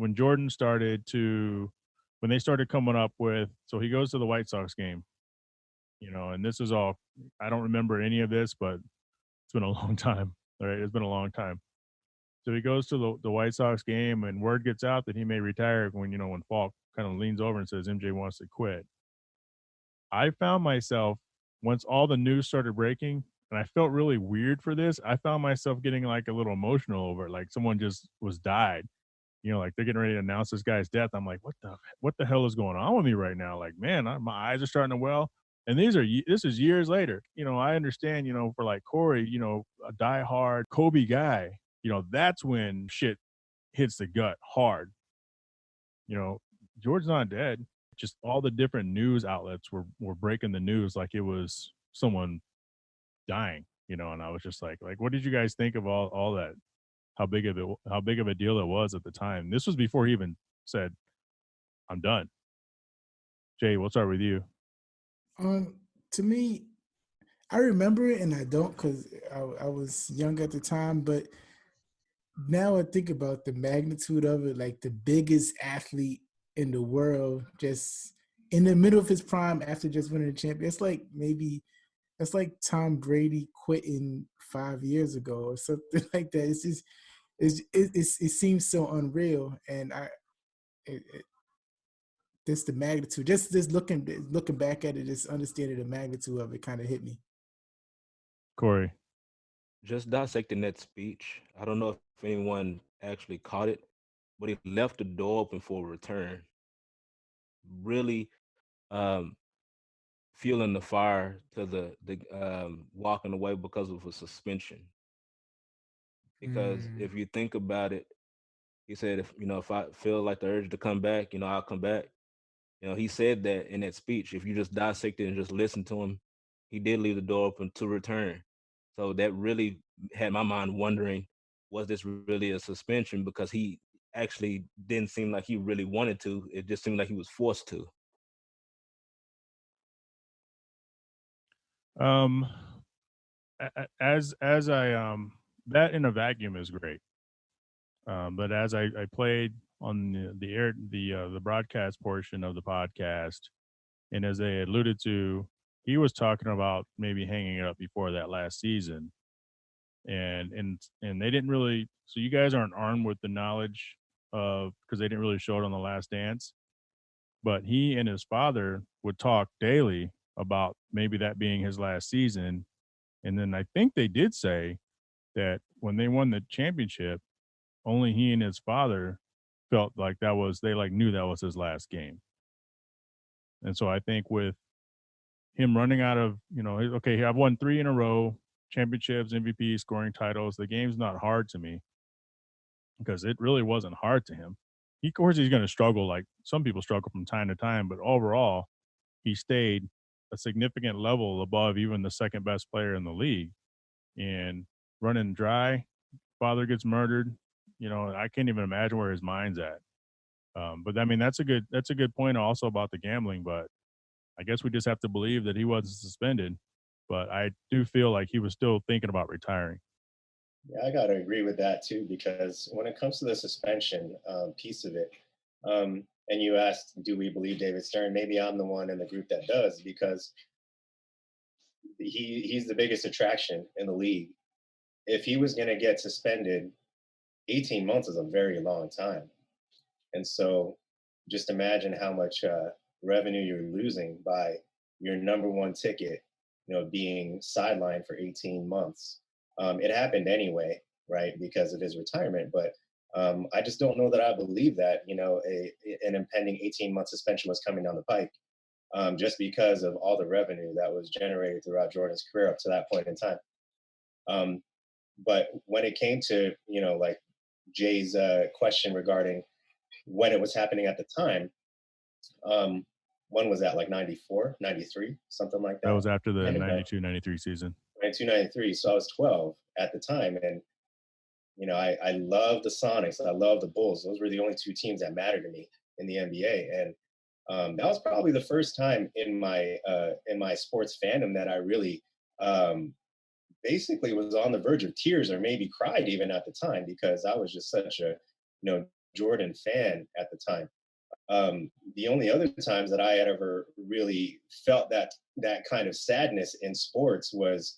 when Jordan started to when they started coming up with, so he goes to the White Sox game, and this is all, I don't remember any of this, but it's been a long time. All right, it's been a long time. So he goes to the White Sox game, and word gets out that he may retire when Falk kind of leans over and says MJ wants to quit. I found myself, once all the news started breaking, and I felt really weird for this. I found myself getting like a little emotional over it, like someone just was died. Like they're getting ready to announce this guy's death. I'm like, what the hell is going on with me right now? Like, man, my eyes are starting to well. And this is years later. I understand. For like Corey, a diehard Kobe guy. That's when shit hits the gut hard. You know, George's not dead. Just all the different news outlets were breaking the news like it was someone dying. And I was just like, what did you guys think of all that? How big of a deal it was at the time. This was before he even said, "I'm done." Jay, we'll start with you. Um, to me, I remember it and I don't because I was young at the time, but now I think about the magnitude of it, like the biggest athlete in the world, just in the middle of his prime after just winning a champion. It's like Tom Brady quitting 5 years ago or something like that. It's just it seems so unreal, and it, it, just the magnitude, just looking back at it, just understanding the magnitude of it, kind of hit me. Corey. Just dissecting that speech, I don't know if anyone actually caught it, but he left the door open for a return. Really um, fueling the fire to the walking away because of a suspension. Because Mm. if you think about it, he said, if I feel like the urge to come back, I'll come back. He said that in that speech. If you just dissect it and just listen to him, he did leave the door open to return. So that really had my mind wondering, was this really a suspension? Because he actually didn't seem like he really wanted to. It just seemed like he was forced to. Um, as I that in a vacuum is great. But as I played on the broadcast portion of the podcast, and as they alluded to, he was talking about maybe hanging it up before that last season, and they didn't really. So you guys aren't armed with the knowledge of, because they didn't really show it on the Last Dance. But he and his father would talk daily about maybe that being his last season, and then I think they did say that when they won the championship, only he and his father felt like that was, they like knew that was his last game. And so I think with him running out of, okay, I've won 3 in a row, championships, MVP, scoring titles. The game's not hard to me, because it really wasn't hard to him. Of course, he's going to struggle like some people struggle from time to time, but overall, he stayed a significant level above even the second best player in the league. And running dry, father gets murdered. I can't even imagine where his mind's at. But I mean, that's a good point also about the gambling. But I guess we just have to believe that he wasn't suspended. But I do feel like he was still thinking about retiring. Yeah, I gotta agree with that too, because when it comes to the suspension piece of it, and you asked, do we believe David Stern? Maybe I'm the one in the group that does, because he's the biggest attraction in the league. If he was going to get suspended, 18 months is a very long time, and so just imagine how much revenue you're losing by your number one ticket, being sidelined for 18 months. It happened anyway, right, because of his retirement. But I just don't know that I believe that, an impending 18-month suspension was coming down the pike, just because of all the revenue that was generated throughout Jordan's career up to that point in time. Um, but when it came to, like Jay's question regarding when it was happening at the time, um, when was that, like 94, 93, something like That that? was after the Might have been 92-93 season. 92, 93. So I was 12 at the time. And, I love the Sonics. I love the Bulls. Those were the only two teams that mattered to me in the NBA. And that was probably the first time in my sports fandom that I really basically was on the verge of tears, or maybe cried even at the time, because I was just such a Jordan fan at the time. The only other times that I had ever really felt that kind of sadness in sports was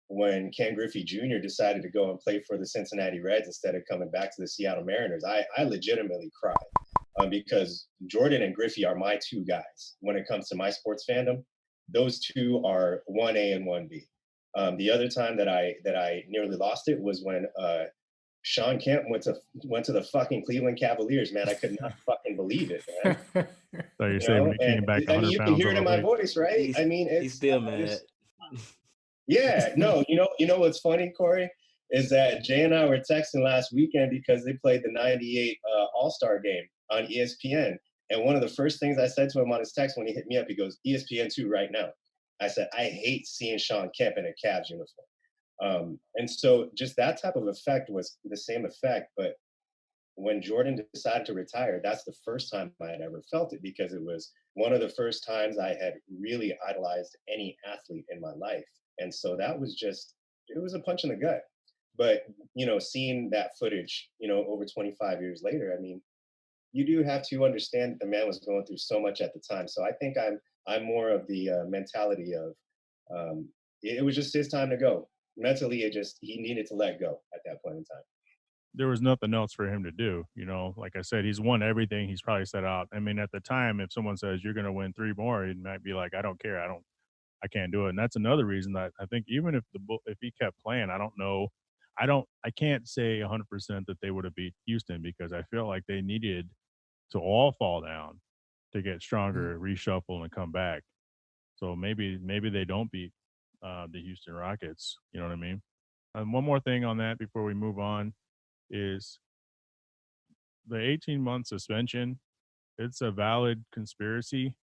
when Ken Griffey Jr. decided to go and play for the Cincinnati Reds instead of coming back to the Seattle Mariners. I legitimately cried because Jordan and Griffey are my two guys when it comes to my sports fandom. Those two are 1A and 1B. The other time that I nearly lost it was when Sean Kemp went to the fucking Cleveland Cavaliers, man. I could not fucking believe it, man. So you You say when know, he and came back I mean, 100 you can pounds hear it in my overweight? voice, right? I mean, he's still I mad. just, yeah, no, you know what's funny, Corey, is that Jay and I were texting last weekend because they played the '98 All-Star game on ESPN, and one of the first things I said to him on his text when he hit me up, he goes, "ESPN2 right now." I said, "I hate seeing Sean Kemp in a Cavs uniform." And so just that type of effect was the same effect, but when Jordan decided to retire, that's the first time I had ever felt it because it was one of the first times I had really idolized any athlete in my life. And so that was just, it was a punch in the gut. But, you know, seeing that footage, you know, over 25 years later, I mean, you do have to understand that the man was going through so much at the time. So I think I'm more of the mentality of it was just his time to go. Mentally, he needed to let go at that point in time. There was nothing else for him to do. You know, like I said, he's won everything he's probably set out. I mean, at the time, if someone says you're going to win 3 more, he might be like, I don't care. I can't do it. And that's another reason that I think even if he kept playing, I don't know. I can't say 100% that they would have beat Houston because I feel like they needed to all fall down to get stronger, reshuffle, and come back. So maybe they don't beat the Houston Rockets. You know what I mean? And one more thing on that before we move on is the 18-month suspension. It's a valid conspiracy,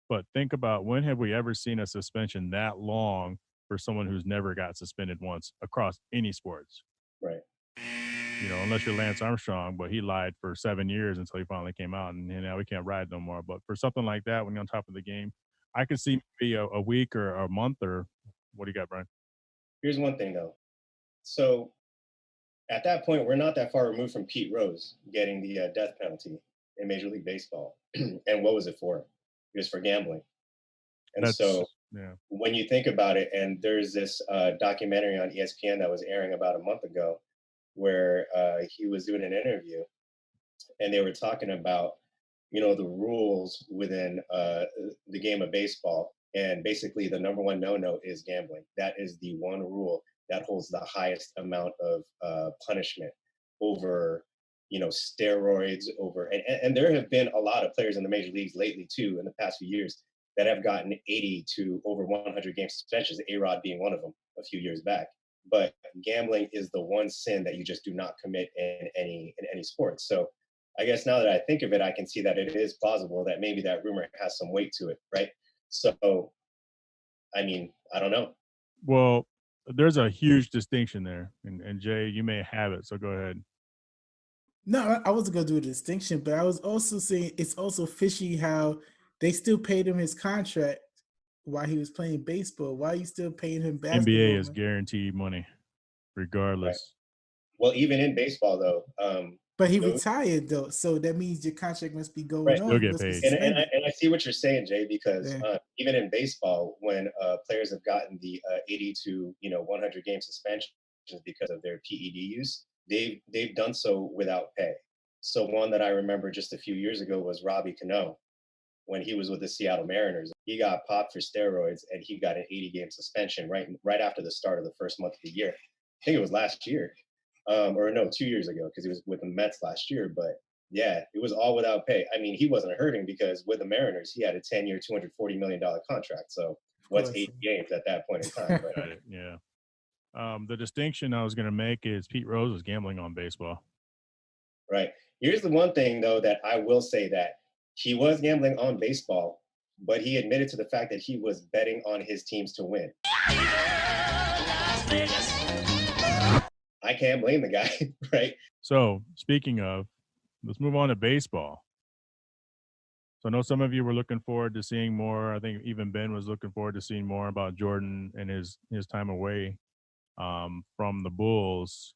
but think about when have we ever seen a suspension that long for someone who's never got suspended once across any sports? Right. You know, unless you're Lance Armstrong, but he lied for 7 years until he finally came out, and now we can't ride no more. But for something like that, when you're on top of the game, I could see maybe a week or a month or what do you got, Brian? Here's one thing though. So at that point, we're not that far removed from Pete Rose getting the death penalty in Major League Baseball. And what was it for? It was for gambling. And so Yeah. when you think about it, and there's this documentary on ESPN that was airing about a month ago where he was doing an interview and they were talking about, you know, the rules within the game of baseball. And basically, the number one no-no is gambling. That is the one rule that holds the highest amount of punishment over, you know, steroids. And there have been a lot of players in the major leagues lately too, in the past few years, that have gotten 80 to over 100 game suspensions. A-Rod being one of them a few years back. But gambling is the one sin that you just do not commit in any sport. So I guess now that I think of it, I can see that it is plausible that maybe that rumor has some weight to it, right? So, I mean, I don't know. Well, there's a huge distinction there, and Jay, you may have it, so go ahead. No, I wasn't gonna do a distinction, but I was also saying it's also fishy how they still paid him his contract while he was playing baseball. Why are you still paying him NBA basketball? is guaranteed money, Right. regardless. Well, even in baseball, though, But he those, retired though, so that means your contract must be going right. Still on. You get must be paid. suspended. And I see what you're saying, Jay, because Yeah. even in baseball, when players have gotten the 80 to 100 game suspensions because of their PED use, they've done so without pay. So one that I remember just a few years ago was Robbie Cano when he was with the Seattle Mariners. He got popped for steroids and he got an 80 game suspension right after the start of the first month of the year. I think it was last year, or no, 2 years ago because he was with the Mets last year. But yeah, it was all without pay. I mean, he wasn't hurting because with the Mariners, he had a 10-year, $240 million contract. So Of what's course. 80 games at that point in time? But Right, yeah. The distinction I was going to make is Pete Rose was gambling on baseball. right. Here's the one thing though that I will say that he was gambling on baseball, but he admitted to the fact that he was betting on his teams to win. I can't blame the guy, right? So, speaking of, let's move on to baseball. So, I know some of you were looking forward to seeing more. I think even Ben was looking forward to seeing more about Jordan and his time away from the Bulls.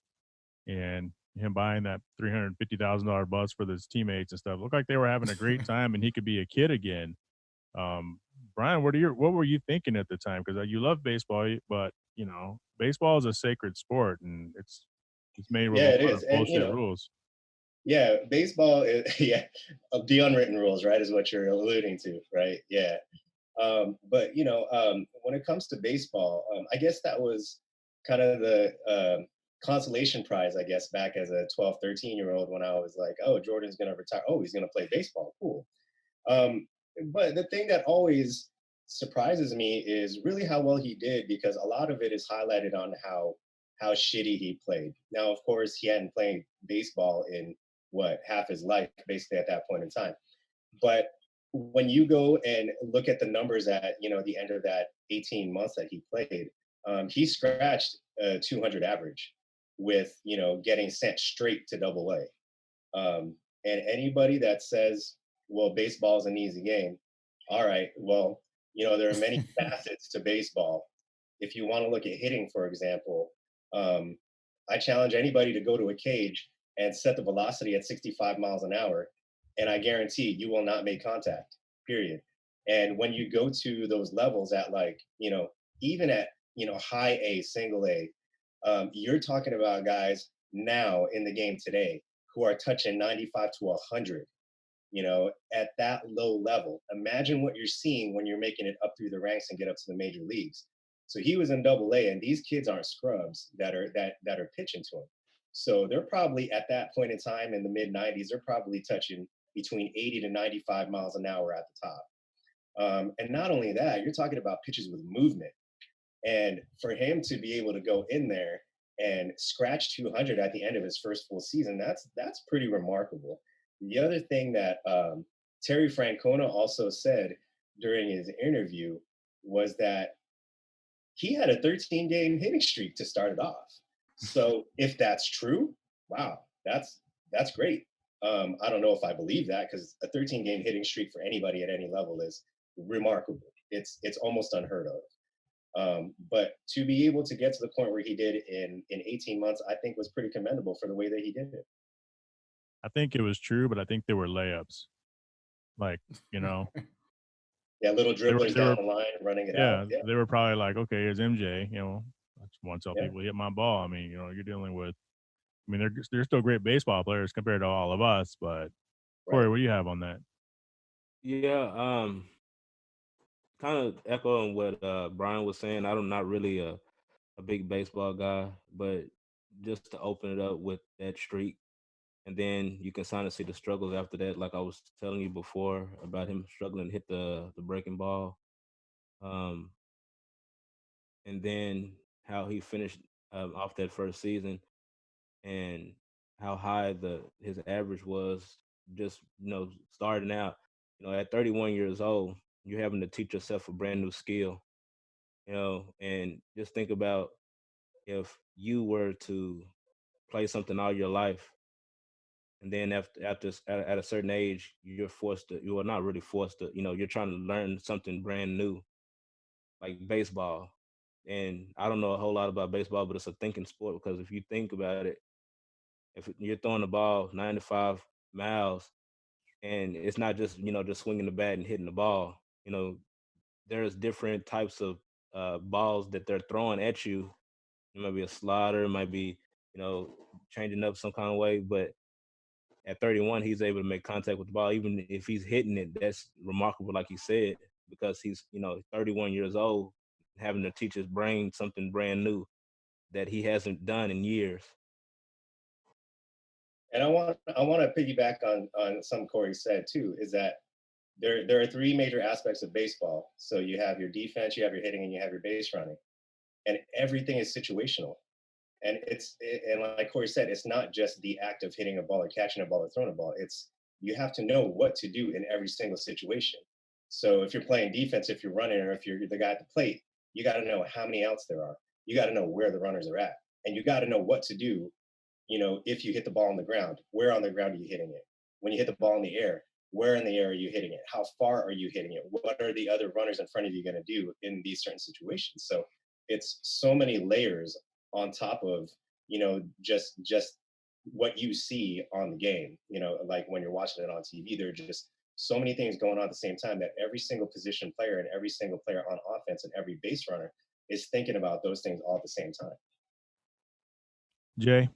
And him buying that $350,000 bus for his teammates and stuff. Looked like they were having a great time, and he could be a kid again. Brian, what were you thinking at the time? Because you love baseball, but baseball is a sacred sport, and it's made with a Yeah, it lot is. of And bullshit rules. yeah, baseball is the unwritten rules, right, is what you're alluding to, right? Yeah. But when it comes to baseball, I guess that was kind of the consolation prize, I guess, back as a 12, 13-year old when I was like, oh, Jordan's going to retire. Oh, he's going to play baseball. Cool. Um, but the thing that always surprises me is really how well he did, because a lot of it is highlighted on how shitty he played. Now, of course, he hadn't played baseball in what, half his life, basically, at that point in time. But when you go and look at the numbers at the end of that 18 months that he played, he scratched a 200 average with getting sent straight to Double A. And anybody that says, well, baseball is an easy game, all right, well, there are many facets to baseball. If you want to look at hitting, for example, um, I challenge anybody to go to a cage and set the velocity at 65 miles an hour, and I guarantee you will not make contact, period. And when you go to those levels at, like, even at, high A, single A, you're talking about guys now in the game today who are touching 95 to 100, at that low level. Imagine what you're seeing when you're making it up through the ranks and get up to the major leagues. So he was in Double A, and these kids aren't scrubs that are pitching to him. So they're probably at that point in time in the mid 90s, they're probably touching between 80 to 95 miles an hour at the top. And not only that, you're talking about pitches with movement. And for him to be able to go in there and scratch 200 at the end of his first full season, that's pretty remarkable. The other thing that Terry Francona also said during his interview was that he had a 13-game hitting streak to start it off. So if that's true, wow, that's great. I don't know if I believe that, because a 13-game hitting streak for anybody at any level is remarkable. It's almost unheard of. But to be able to get to the point where he did in 18 months, I think was pretty commendable for the way that he did it. I think it was true, but I think they were layups. Like, Yeah, little dribblers they were down the line, running it out. yeah, Yeah, they were probably like, okay, here's MJ. I just want to tell yeah, people hit my ball. I mean, you're dealing with. I mean, they're still great baseball players compared to all of us. But Corey, right. what do you have on that? Yeah, kind of echoing what Brian was saying. I'm not really a big baseball guy, but just to open it up with that streak, and then you can kind of see the struggles after that. Like I was telling you before about him struggling to hit the breaking ball, um, and then how he finished off that first season, and how high the his average was. Just starting out, at 31 years old, you're having to teach yourself a brand new skill. And just think about if you were to play something all your life, and then at a certain age, you're forced to, you are not really forced to, you're trying to learn something brand new, like baseball. And I don't know a whole lot about baseball, but it's a thinking sport, because if you think about it, if you're throwing the ball 95 miles, and it's not just, just swinging the bat and hitting the ball, there's different types of balls that they're throwing at you. It might be a slider, it might be, you know, changing up some kind of way. But at 31, he's able to make contact with the ball. Even if he's hitting it, that's remarkable, like you said, because he's, 31 years old, having to teach his brain something brand new that he hasn't done in years. And I want to piggyback on something Corey said too, is that there are three major aspects of baseball. So you have your defense, you have your hitting, and you have your base running, and everything is situational. And like Corey said, it's not just the act of hitting a ball or catching a ball or throwing a ball. It's you have to know what to do in every single situation. So if you're playing defense, if you're running, or if you're the guy at the plate, you got to know how many outs there are. You got to know where the runners are at, and you got to know what to do. If you hit the ball on the ground, where on the ground are you hitting it? When you hit the ball in the air, where in the air are you hitting it? How far are you hitting it? What are the other runners in front of you going to do in these certain situations? So it's so many layers on top of just what you see on the game. Like when you're watching it on TV, there are just so many things going on at the same time that every single position player and every single player on offense and every base runner is thinking about those things all at the same time. Jay,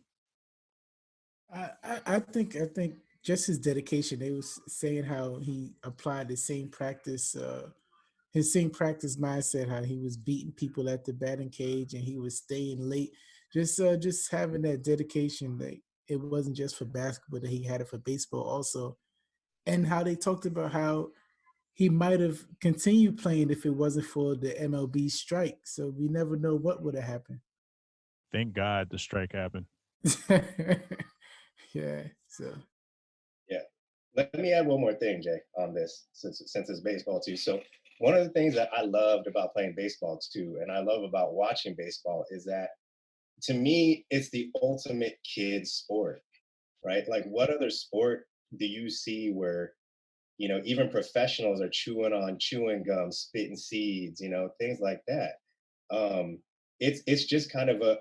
I think just his dedication. They was saying how he applied the same practice, his same practice mindset. How he was beating people at the batting cage and he was staying late. Just having that dedication. Like it wasn't just for basketball; that he had it for baseball also. And how they talked about how he might have continued playing if it wasn't for the MLB strike. So we never know what would have happened. thank God the strike happened. Yeah. So Yeah. Let me add one more thing, Jay, on this, since it's baseball too. So one of the things that I loved about playing baseball too, and I love about watching baseball, is that to me, it's the ultimate kid sport, right? Like, what other sport do you see where, even professionals are chewing on chewing gum, spitting seeds, things like that. It's just kind of a.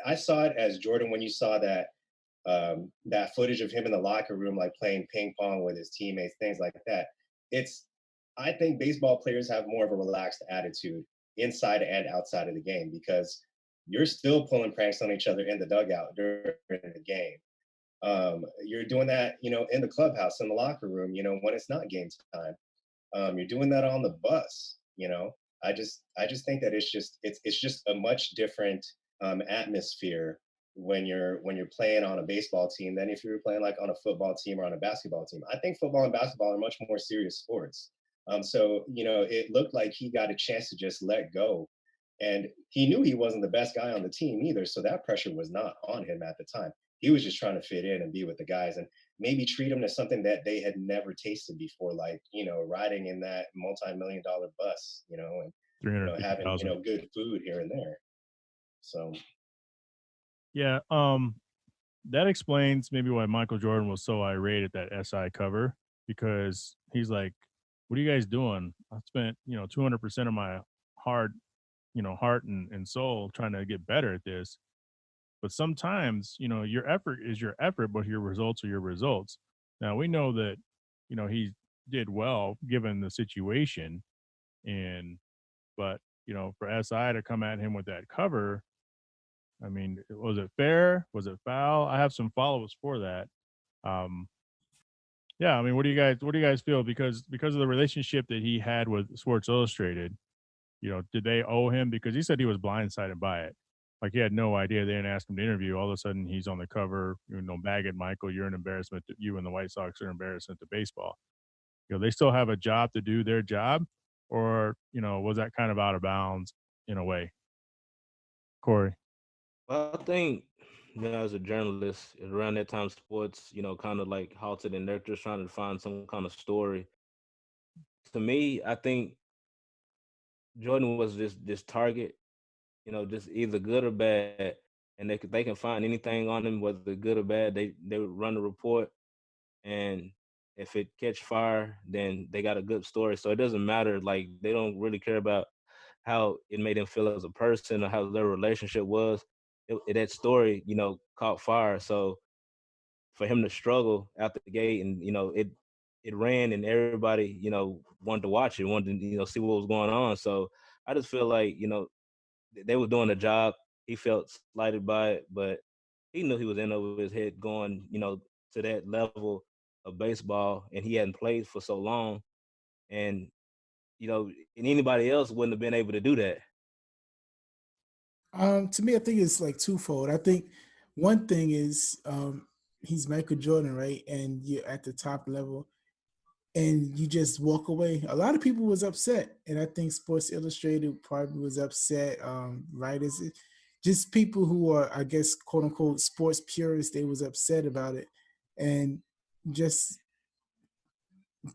I saw it as Jordan when you saw that footage of him in the locker room, like playing ping pong with his teammates, things like that. It's, I think baseball players have more of a relaxed attitude inside and outside of the game because you're still pulling pranks on each other in the dugout during the game. You're doing that, in the clubhouse, in the locker room, when it's not game time. You're doing that on the bus. I just think that it's just a much different atmosphere when you're playing on a baseball team than if you were playing like on a football team or on a basketball team. I think football and basketball are much more serious sports. So it looked like he got a chance to just let go, and he knew he wasn't the best guy on the team either. So that pressure was not on him at the time. He was just trying to fit in and be with the guys and maybe treat them to something that they had never tasted before, like riding in that multi-million-dollar bus, and having 350,000. good food here and there. So Yeah, that explains maybe why Michael Jordan was so irate at that SI cover because he's like, "What are you guys doing? I spent 200% of my hard heart and soul trying to get better at this. But sometimes your effort is your effort, but your results are your results. Now we know that he did well given the situation, and but for SI to come at him with that cover, I mean, was it fair? Was it foul? I have some follow-ups for that. Um, yeah, I mean, what do you guys feel because of the relationship that he had with Sports Illustrated? Did they owe him because he said he was blindsided by it? Like he had no idea. They didn't ask him to interview. All of a sudden, he's on the cover. Bag it, Michael. You're an embarrassment. You and the White Sox are an embarrassment to baseball. They still have a job to do their job, or was that kind of out of bounds in a way? Corey. Well, I think, as a journalist, around that time, sports, kind of like halted and they're just trying to find some kind of story. To me, I think Jordan was this target, just either good or bad, and they can find anything on him, whether good or bad. They would run the report, and if it catch fire, then they got a good story. So it doesn't matter. Like they don't really care about how it made him feel as a person or how their relationship was. That story, caught fire. So for him to struggle out the gate, and it ran, and everybody wanted to watch it, wanted to see what was going on. So I just feel like they were doing a job. He felt slighted by it, but he knew he was in over his head going to that level of baseball, and he hadn't played for so long, and and anybody else wouldn't have been able to do that. To me, I think it's like twofold. I think one thing is he's Michael Jordan, right? And you're at the top level and you just walk away. A lot of people was upset. And I think Sports Illustrated probably was upset. Writers, just people who are, I guess, quote unquote, sports purists, they was upset about it. And just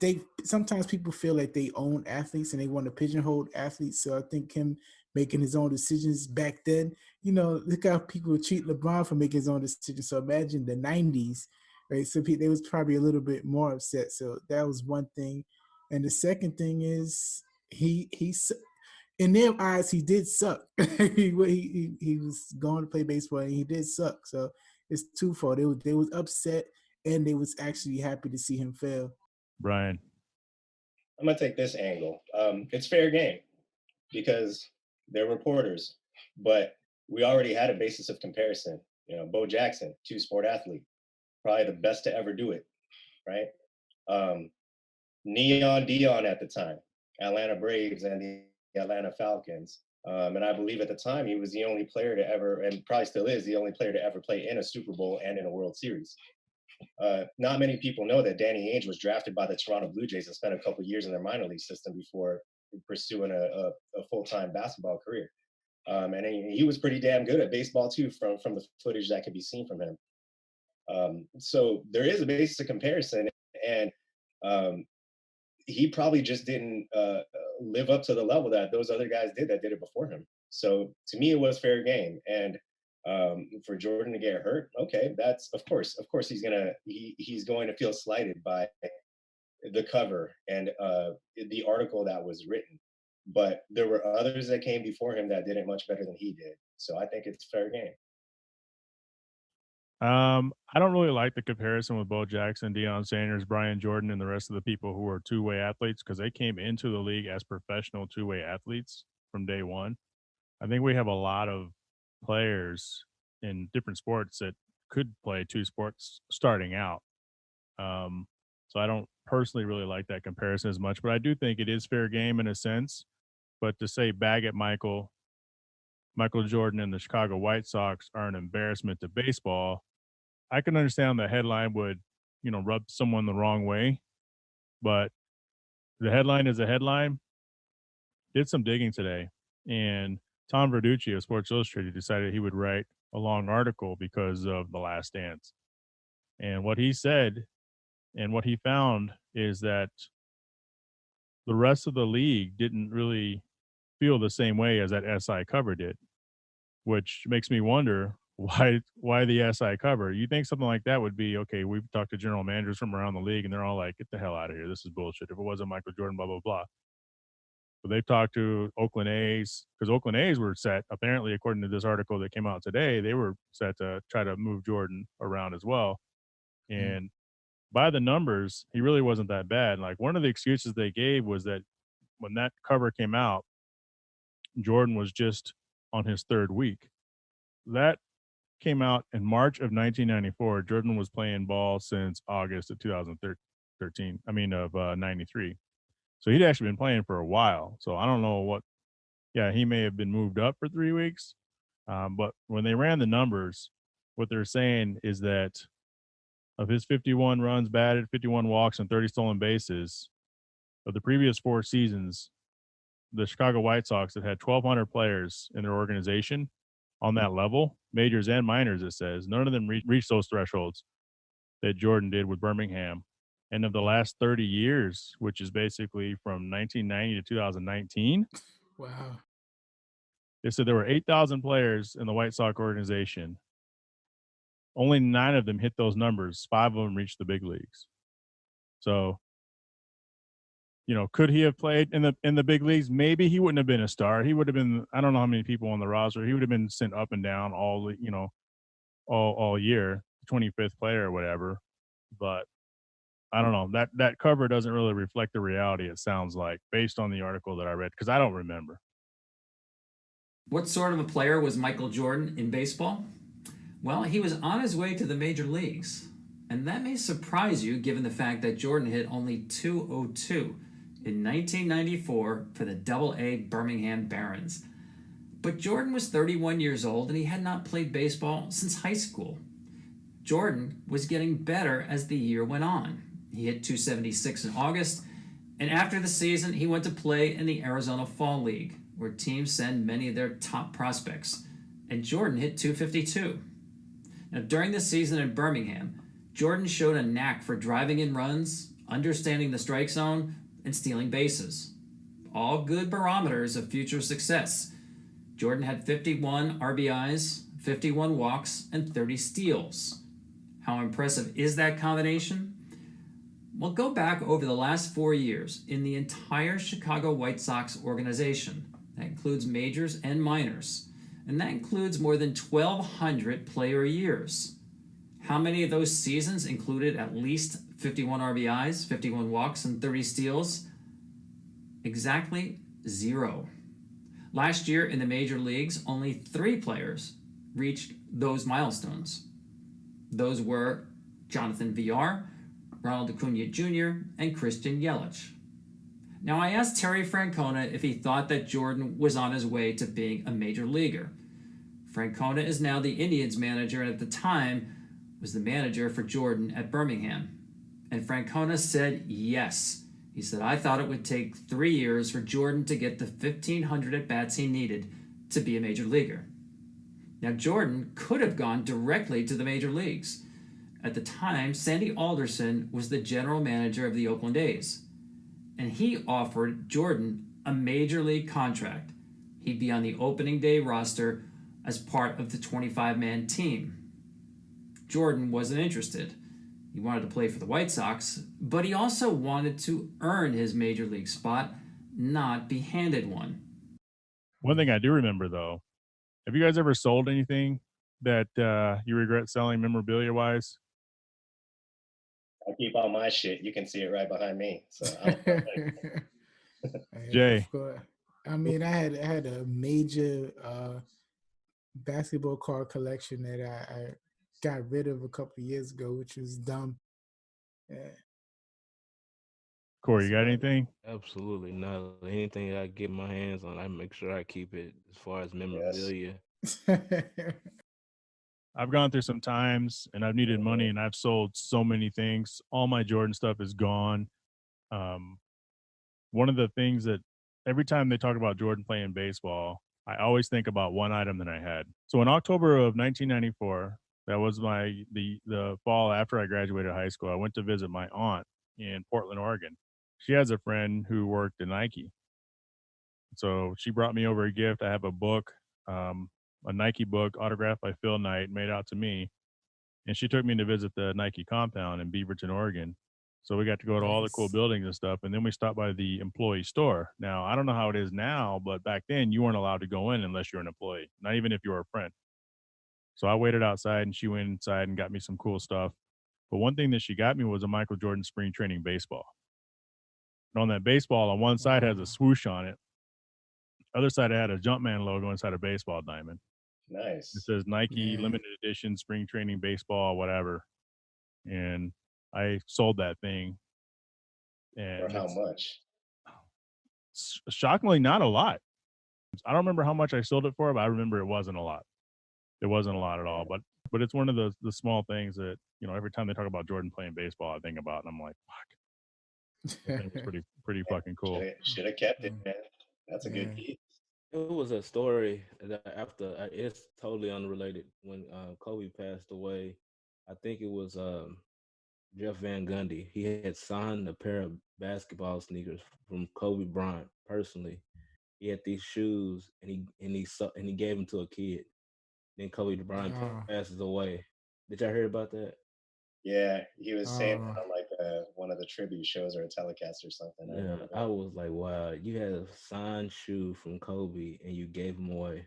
they sometimes people feel like they own athletes and they want to pigeonhole athletes. So I think him making his own decisions back then, look how people treat LeBron for making his own decisions. So imagine the '90s, right? So they was probably a little bit more upset. So that was one thing, and the second thing is he's in their eyes he did suck. he was going to play baseball and he did suck. So it's twofold. They was upset and they was actually happy to see him fail. Brian. I'm gonna take this angle. It's fair game because they're reporters, but we already had a basis of comparison. Bo Jackson, two-sport athlete, probably the best to ever do it, right? Neon Dion at the time, Atlanta Braves and the Atlanta Falcons. And I believe at the time he was the only player to ever, and probably still is, the only player to ever play in a Super Bowl and in a World Series. Not many people know that Danny Ainge was drafted by the Toronto Blue Jays and spent a couple years in their minor league system before pursuing a full-time basketball career. And he was pretty damn good at baseball too, from the footage that could be seen from him. So there is a basis of comparison, and he probably just didn't live up to the level that those other guys did that did it before him. So to me, it was fair game. And for Jordan to get hurt, okay, that's of course he's going to feel slighted by the cover and the article that was written. But there were others that came before him that did it much better than he did. So I think it's fair game. I don't really like the comparison with Bo Jackson, Deion Sanders, Brian Jordan, and the rest of the people who are two-way athletes because they came into the league as professional two-way athletes from day one. I think we have a lot of players in different sports that could play two sports starting out. So I don't personally really like that comparison as much, but I do think it is fair game in a sense. But to say bag at Michael Jordan and the Chicago White Sox are an embarrassment to baseball, I can understand the headline would, rub someone the wrong way, but the headline is a headline. Did some digging today, and Tom Verducci of Sports Illustrated decided he would write a long article because of The Last Dance. And what he said and what he found is that the rest of the league didn't really feel the same way as that SI cover did, which makes me wonder why the SI cover. You think something like that would be okay? We've talked to general managers from around the league, and they're all like, "Get the hell out of here! This is bullshit." If it wasn't Michael Jordan, blah blah blah. But they've talked to Oakland A's because Oakland A's were set. Apparently, according to this article that came out today, they were set to try to move Jordan around as well. And by the numbers, he really wasn't that bad. Like one of the excuses they gave was that when that cover came out, Jordan was just on his third week. That came out in March of 1994. Jordan was playing ball since August of 2013. Of 93. So he'd actually been playing for a while. So I don't know what. Yeah, he may have been moved up for 3 weeks. But when they ran the numbers, what they're saying is that of his 51 runs batted, 51 walks, and 30 stolen bases of the previous 4 seasons, the Chicago White Sox had 1,200 players in their organization on that level, majors and minors, it says. None of them reached those thresholds that Jordan did with Birmingham. And of the last 30 years, which is basically from 1990 to 2019, Wow. they said there were 8,000 players in the White Sox organization. Only 9 of them hit those numbers. 5 of them reached the big leagues. So, could he have played in the big leagues? Maybe he wouldn't have been a star. He would have been, I don't know how many people on the roster. He would have been sent up and down all year, 25th player or whatever. But I don't know. That cover doesn't really reflect the reality, it sounds like, based on the article that I read, because I don't remember. What sort of a player was Michael Jordan in baseball? Well, he was on his way to the major leagues. And that may surprise you given the fact that Jordan hit only .202 in 1994 for the Double-A Birmingham Barons. But Jordan was 31 years old and he had not played baseball since high school. Jordan was getting better as the year went on. He hit .276 in August, and after the season, he went to play in the Arizona Fall League, where teams send many of their top prospects, and Jordan hit .252. Now, during the season in Birmingham, Jordan showed a knack for driving in runs, understanding the strike zone, and stealing bases. All good barometers of future success. Jordan had 51 RBIs, 51 walks, and 30 steals. How impressive is that combination? Well, go back over the last 4 years in the entire Chicago White Sox organization. That includes majors and minors. And that includes more than 1,200 player years. How many of those seasons included at least 51 RBIs, 51 walks, and 30 steals? Exactly 0. Last year in the major leagues, only 3 players reached those milestones. Those were Jonathan Villar, Ronald Acuna Jr., and Christian Yelich. Now, I asked Terry Francona if he thought that Jordan was on his way to being a major leaguer. Francona is now the Indians manager, and at the time was the manager for Jordan at Birmingham. And Francona said yes. He said, I thought it would take 3 years for Jordan to get the 1,500 at-bats he needed to be a major leaguer. Now, Jordan could have gone directly to the major leagues. At the time, Sandy Alderson was the general manager of the Oakland A's, and he offered Jordan a major league contract. He'd be on the opening day roster as part of the 25-man team. Jordan wasn't interested. He wanted to play for the White Sox, but he also wanted to earn his major league spot, not be handed one. One thing I do remember, though, have you guys ever sold anything that you regret selling memorabilia-wise? I keep all my shit. You can see it right behind me. So Jay. I mean, I had a major basketball card collection that I got rid of a couple of years ago, which was dumb. Yeah. Corey, you got anything? Absolutely not. Anything that I get my hands on, I make sure I keep it as far as memorabilia. I've gone through some times and I've needed money and I've sold so many things. All my Jordan stuff is gone. One of the things that every time they talk about Jordan playing baseball, I always think about one item that I had. So in October of 1994, that was the fall after I graduated high school, I went to visit my aunt in Portland, Oregon. She has a friend who worked at Nike. So she brought me over a gift. I have a book, a Nike book autographed by Phil Knight, made out to me. And she took me to visit the Nike compound in Beaverton, Oregon. So we got to go to all the cool buildings and stuff. And then we stopped by the employee store. Now, I don't know how it is now, but back then you weren't allowed to go in unless you're an employee, not even if you were a friend. So I waited outside and she went inside and got me some cool stuff. But one thing that she got me was a Michael Jordan spring training baseball. And on that baseball, on one side has a swoosh on it. Other side, it had a Jumpman logo inside a baseball diamond. Nice. It says Nike limited edition spring training baseball, whatever. And I sold that thing. And for how much? Shockingly, not a lot. I don't remember how much I sold it for, but I remember it wasn't a lot. It wasn't a lot at all. But it's one of the small things that, you know, every time they talk about Jordan playing baseball, I think about, and I'm like, fuck. That thing was pretty fucking cool. Should have kept it, man. That's a good piece. It was a story that after it's totally unrelated. When Kobe passed away, I think it was Jeff Van Gundy. He had signed a pair of basketball sneakers from Kobe Bryant personally. He had these shoes, and he gave them to a kid. Then Kobe Bryant passes away. Did y'all hear about that? Yeah, he was saying on like one of the tribute shows or a telecast or something. Yeah, I was like, wow, you had a signed shoe from Kobe and you gave him away.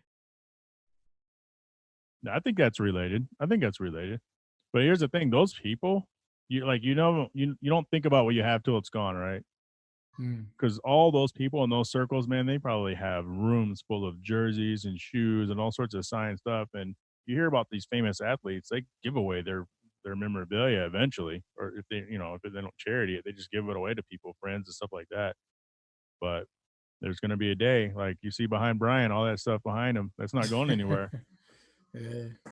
I think that's related. But here's the thing: those people, you don't think about what you have till it's gone, right? Because all those people in those circles, man, they probably have rooms full of jerseys and shoes and all sorts of signed stuff. And you hear about these famous athletes, they give away their memorabilia eventually, or if they don't charity it, they just give it away to people, friends and stuff like that. But there's going to be a day, like you see behind Brian, all that stuff behind him, that's not going anywhere.